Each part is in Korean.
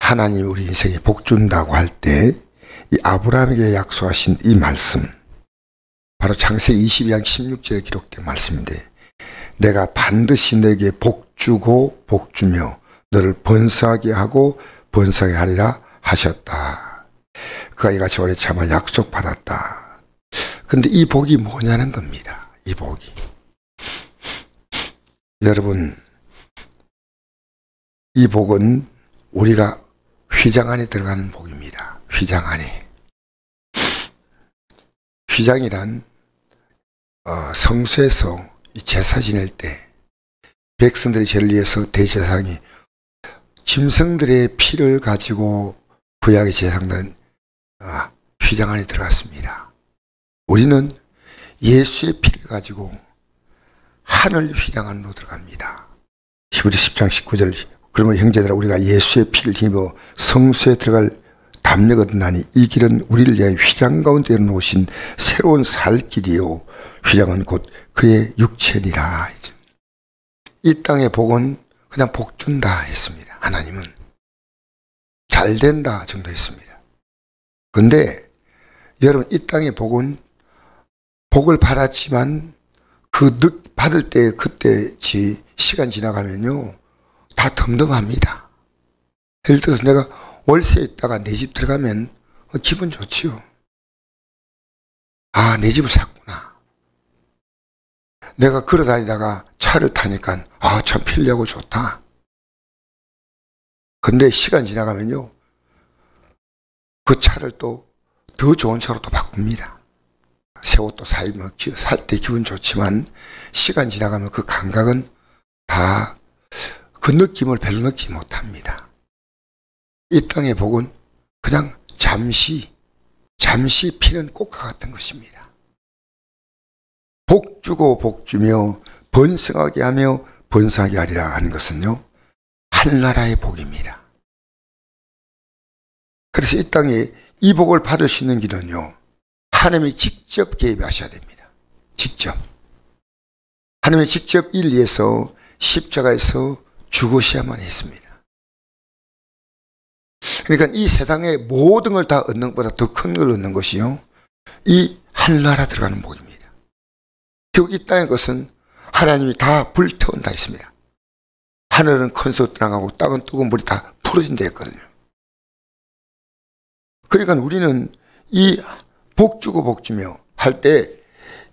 하나님이 우리 인생에 복 준다고 할 때 이 아브라함에게 약속하신 이 말씀, 바로 창세기 22장 16절에 기록된 말씀인데, 내가 반드시 너에게 복 주고 복 주며 너를 번성하게 하고 번성하게 하리라 하셨다. 그가 이같이 오래 참아 약속받았다. 근데 이 복이 뭐냐는 겁니다. 이 복이. 여러분, 이 복은 우리가 휘장 안에 들어가는 복입니다. 휘장 안에. 휘장이란 성소에서 제사 지낼 때 백성들의 죄를 위해서 대제사장이 짐승들의 피를 가지고 구약의 제사장들은 휘장 안에 들어갔습니다. 우리는 예수의 피를 가지고 하늘 휘장 안으로 들어갑니다. 히브리서 10장 19절, 그러면 형제들아 우리가 예수의 피를 힘입어 성소에 들어갈 담력을 얻나니 이 길은 우리를 위하여 휘장 가운데 놓으신 새로운 살 길이요 휘장은 곧 그의 육체니라. 이 땅의 복은 그냥 복 준다 했습니다. 하나님은 잘 된다 정도 했습니다. 근데 여러분, 이 땅의 복은 복을 받았지만 받을 때 그때지 시간 지나가면요 다 덤덤합니다. 예를 들어서 내가 월세에 있다가 내 집 들어가면 기분 좋지요. 아, 내 집을 샀구나. 내가 걸어 다니다가 차를 타니까 참 편리하고 좋다. 근데 시간 지나가면요 그 차를 또 더 좋은 차로 또 바꿉니다. 새 옷도 사면 살 때 기분 좋지만 시간 지나가면 그 감각은 다 그 느낌을 별로 느끼지 못합니다. 이 땅의 복은 그냥 잠시 피는 꽃과 같은 것입니다. 복 주고 복 주며 번성하게 하며 번성하게 하리라 하는 것은요 하늘나라의 복입니다. 그래서 이 땅에 이 복을 받을 수 있는 길은요 하나님이 직접 개입하셔야 됩니다. 직접. 하나님이 직접 인리해서 십자가에서 죽으셔야만 했습니다. 그러니까 이 세상의 모든 걸 다 얻는 것보다 더 큰 걸 얻는 것이요 이 하늘나라 들어가는 복입니다. 결국 이 땅의 것은 하나님이 다 불태운다 했습니다. 하늘은 큰 소 떠나가고 땅은 뜨거운 물이 다 풀어진다 했거든요. 그러니까 우리는 이 복 주고 복 주며 할 때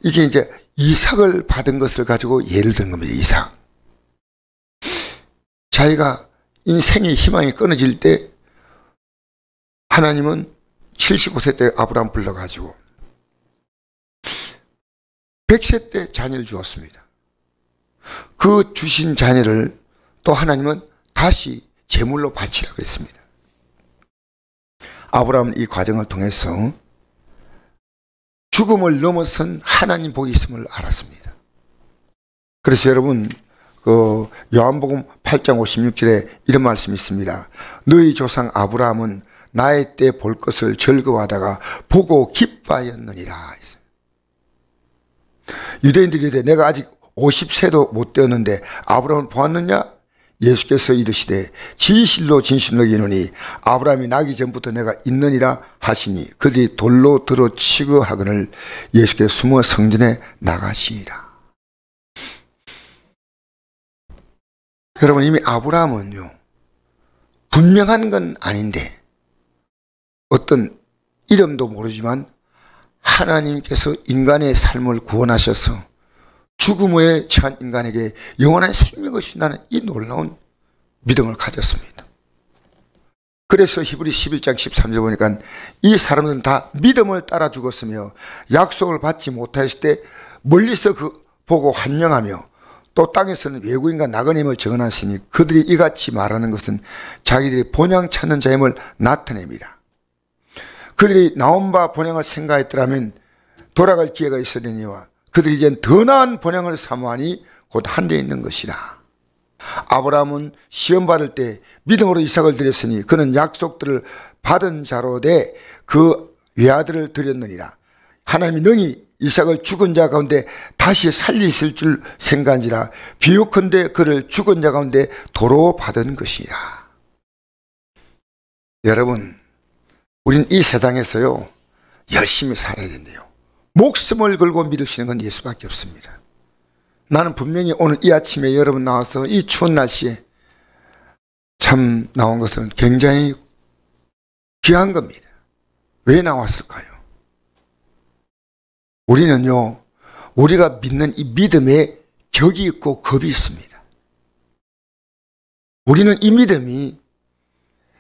이게 이제 이삭을 받은 것을 가지고 예를 든 겁니다. 이삭. 자기가 인생의 희망이 끊어질 때 하나님은 75세 때 아브라함 불러가지고 100세 때 자녀를 주었습니다. 그 주신 자녀를 또 하나님은 다시 제물로 바치라고 했습니다. 아브라함은 이 과정을 통해서 죽음을 넘어선 하나님 복이 있음을 알았습니다. 그래서 여러분 요한복음 8장 56절에 이런 말씀이 있습니다. 너희 조상 아브라함은 나의 때 볼 것을 즐거워하다가 보고 기뻐하였느니라. 유대인들이 이르되 내가 아직 50세도 못 되었는데 아브라함을 보았느냐? 예수께서 이르시되 진실로 진실로 이르노니 아브라함이 나기 전부터 내가 있느니라 하시니 그들이 돌로 들어 치고 하거늘 예수께서 숨어 성전에 나가시니라. 여러분, 이미 아브라함은요 분명한 건 아닌데 어떤 이름도 모르지만 하나님께서 인간의 삶을 구원하셔서 죽음 후에 처한 인간에게 영원한 생명을 주신다는 이 놀라운 믿음을 가졌습니다. 그래서 히브리 11장 13절 보니까 이 사람들은 다 믿음을 따라 죽었으며 약속을 받지 못하였을 때 멀리서 보고 환영하며 또 땅에서는 외국인과 나그네임을 정언하시니 그들이 이같이 말하는 것은 자기들이 본향 찾는 자임을 나타냅니다. 그들이 나온 바 본향을 생각했더라면 돌아갈 기회가 있으려니와 그들이 이젠 더 나은 본향을 사모하니 곧 한 데 있는 것이라. 아브라함은 시험 받을 때 믿음으로 이삭을 드렸으니 그는 약속들을 받은 자로 돼 그 외아들을 드렸느니라. 하나님이 능히 이삭을 죽은 자 가운데 다시 살리실 줄 생각한지라. 비유컨대 그를 죽은 자 가운데 도로 받은 것이라. 여러분, 우린 이 세상에서요, 열심히 살아야 된대요. 목숨을 걸고 믿을 수 있는 건 예수밖에 없습니다. 나는 분명히 오늘 이 아침에 여러분 나와서 이 추운 날씨에 참 나온 것은 굉장히 귀한 겁니다. 왜 나왔을까요? 우리는요, 우리가 믿는 이 믿음에 격이 있고 겁이 있습니다. 우리는 이 믿음이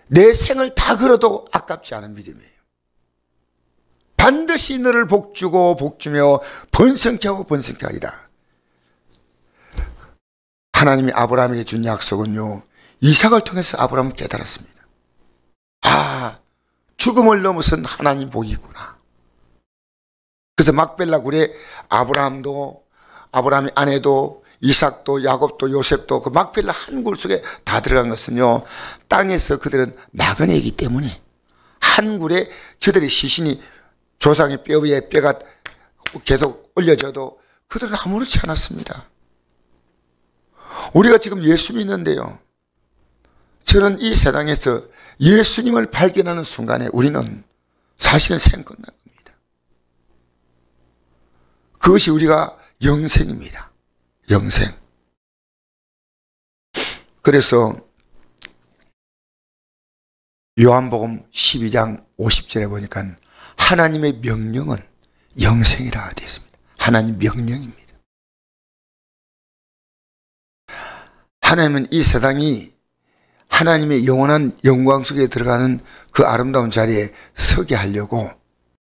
내 생을 다 걸어도 아깝지 않은 믿음이에요. 반드시 너를 복주고 복주며 번성케 하고 번성케 하리라. 하나님이 아브라함에게 준 약속은요, 이삭을 통해서 아브라함은 깨달았습니다. 아, 죽음을 넘어선 하나님 복이 있구나. 그래서 막벨라 굴에 아브라함의 아내도 이삭도 야곱도 요셉도 그 막벨라 한 굴 속에 다 들어간 것은요, 땅에서 그들은 나그네이기 때문에 한 굴에 저들의 시신이 조상의 뼈 위에 뼈가 계속 올려져도 그들은 아무렇지 않았습니다. 우리가 지금 예수 믿는데요, 저는 이 세상에서 예수님을 발견하는 순간에 우리는 사실은 생 끝난 겁니다. 그것이 우리가 영생입니다. 영생. 그래서 요한복음 12장 50절에 보니까 하나님의 명령은 영생이라 되어 있습니다. 하나님 명령입니다. 하나님은 이 세상이 하나님의 영원한 영광 속에 들어가는 그 아름다운 자리에 서게 하려고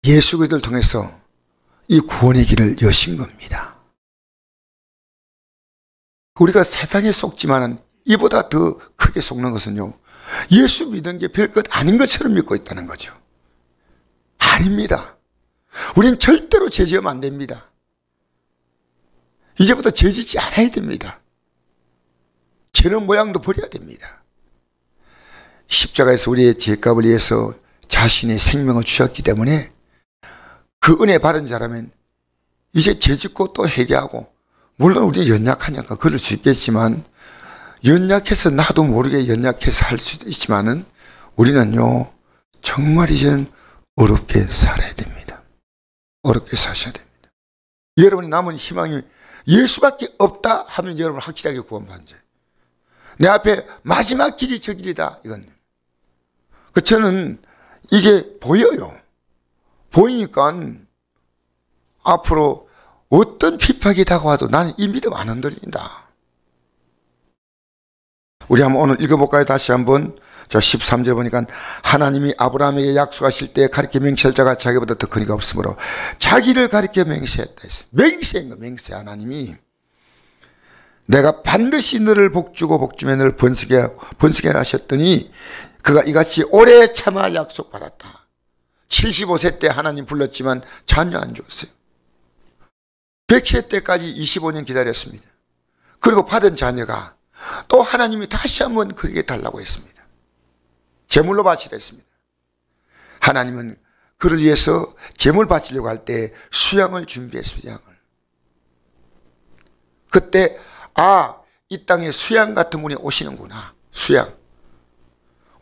예수 그리스도를 통해서 이 구원의 길을 여신 겁니다. 우리가 세상에 속지만은 이보다 더 크게 속는 것은요, 예수 믿은 게 별것 아닌 것처럼 믿고 있다는 거죠. 아닙니다. 우린 절대로 죄지으면 안 됩니다. 이제부터 죄짓지 않아야 됩니다. 죄는 모양도 버려야 됩니다. 십자가에서 우리의 죄값을 위해서 자신의 생명을 주셨기 때문에 그 은혜 받은 자라면 이제 죄짓고 또 회개하고, 물론 우리는 연약하니까 그럴 수 있겠지만, 연약해서 나도 모르게 연약해서 할 수도 있지만은 우리는요, 정말 이제는 어렵게 살아야 됩니다. 어렵게 사셔야 됩니다. 여러분이 남은 희망이 예수밖에 없다 하면 여러분 확실하게 구원받는 자예요. 내 앞에 마지막 길이 저 길이다, 이건. 저는 이게 보여요. 보이니까 앞으로 어떤 핍박이 다가와도 나는 이 믿음 안 흔들린다. 우리 한번 오늘 읽어볼까요? 다시 한번. 자, 13절 보니까 하나님이 아브라함에게 약속하실 때 가르쳐 맹세할 자가 자기보다 더 큰 이가 없으므로 자기를 가르쳐 맹세했다 했어요. 맹세인 거, 맹세. 하나님이 내가 반드시 너를 복주고 복주며 너를 번성게 하셨더니 그가 이같이 오래 참아 약속받았다. 75세 때 하나님 불렀지만 자녀 안 줬어요. 100세 때까지 25년 기다렸습니다. 그리고 받은 자녀가 또 하나님이 다시 한번 그에게 달라고 했습니다. 제물로 바치려 했습니다. 하나님은 그를 위해서 제물 바치려고 할 때 수양을 준비했습니다. 수양을. 그때 이 땅에 수양 같은 분이 오시는구나. 수양.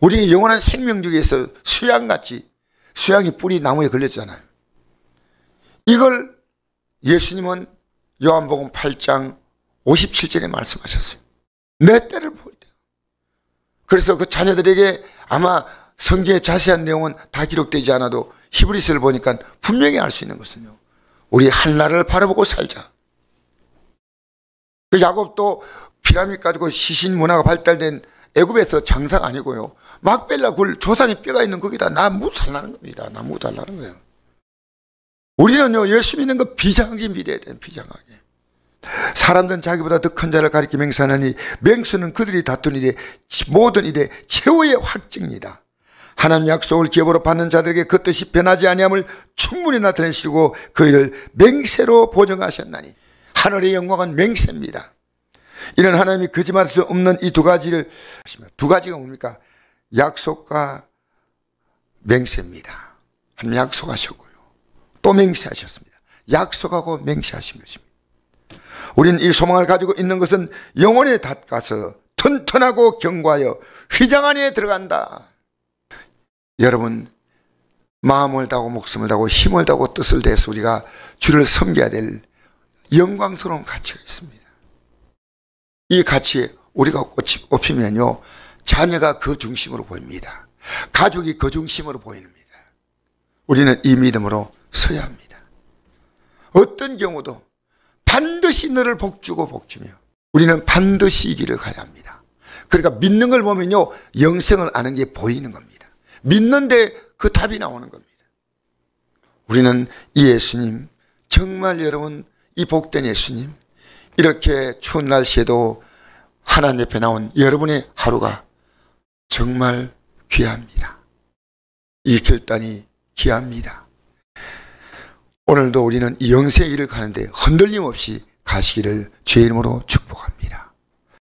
우리의 영원한 생명 중에서 수양같이, 수양이 뿌리 나무에 걸렸잖아요. 이걸 예수님은 요한복음 8장 57절에 말씀하셨어요. 내 때를 볼 때. 그래서 그 자녀들에게 아마 성경의 자세한 내용은 다 기록되지 않아도 히브리서를 보니까 분명히 알 수 있는 것은요, 우리 한나라를 바라보고 살자. 야곱도 피라미드 가지고 시신 문화가 발달된 애굽에서 장사가 아니고요, 막벨라 굴 조상의 뼈가 있는 거기다 나무 달라는 겁니다. 나무 달라는 거예요. 우리는요, 예수 믿는 거 비장하게 믿어야 돼요. 비장하게. 사람들은 자기보다 더 큰 자를 가리켜 맹세하느니 맹세는 그들이 다툰 일에 모든 일에 최후의 확증입니다. 하나님 약속을 기업으로 받는 자들에게 그 뜻이 변하지 아니함을 충분히 나타내시고 그 일을 맹세로 보증하셨나니, 하늘의 영광은 맹세입니다. 이런 하나님이 거짓말할 수 없는 이 두 가지를, 두 가지가 뭡니까? 약속과 맹세입니다. 하나님 약속하셨고요, 또 맹세하셨습니다. 약속하고 맹세하신 것입니다. 우리는 이 소망을 가지고 있는 것은 영혼에 닿아서 튼튼하고 견고하여 휘장 안에 들어간다. 여러분, 마음을 다하고 목숨을 다하고 힘을 다하고 뜻을 다해서 우리가 주를 섬겨야 될 영광스러운 가치가 있습니다. 이 가치에 우리가 꽃이 뽑히면요, 자녀가 그 중심으로 보입니다. 가족이 그 중심으로 보입니다. 우리는 이 믿음으로 서야 합니다. 어떤 경우도 반드시 너를 복주고 복주며 우리는 반드시 이 길을 가야 합니다. 그러니까 믿는 걸 보면요, 영생을 아는 게 보이는 겁니다. 믿는데 그 답이 나오는 겁니다. 우리는 이 예수님, 정말 여러분, 이 복된 예수님, 이렇게 추운 날씨에도 하나님 옆에 나온 여러분의 하루가 정말 귀합니다. 이 결단이 귀합니다. 오늘도 우리는 이 영생의 길을 가는데 흔들림 없이 가시기를 주의 이름으로 축복합니다.